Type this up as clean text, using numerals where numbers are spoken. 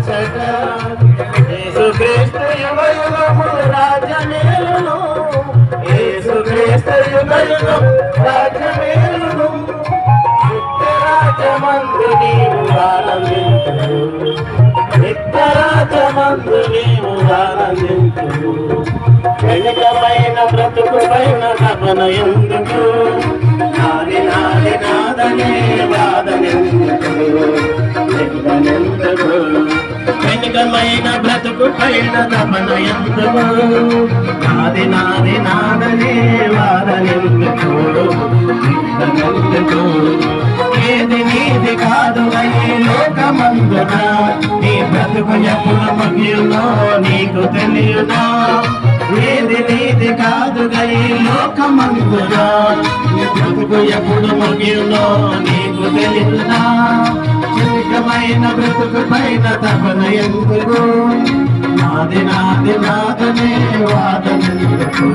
ముచ్చట యేసుక్రీస్తు యుగ యుగములు రాజ్యమేలును యేసుక్రీస్తు యుగ యుగం రాజ్యమేలును నిత్యరాజ్యమందు నీవు ఆనందించు నిత్యరాజ్యమందు నీవు ఆనందించు వెనుకమైన బ్రతుకు పైన తపన ఎందుకు నాది నాది నాదనే వాదనెందుకు వెనుకమైన బ్రతుకు పైన తపన ఎందుకు నాది నాది నాదనే వాదనెందుకు ఏది నీది కాదు అయ్యే లోకమందున నీ బ్రతుకు ఎప్పుడు ముగియునో నీకు తెలియనా ఏది నీది కాదు ఈ లోకమందున నీ బ్రతుకు ఎప్పుడు ముగియునో నీకు తెలియనా చిరికమైన బ్రతుకు పైన తపన ఎందుకు నాది నాది నాదనే వాదనెందుకు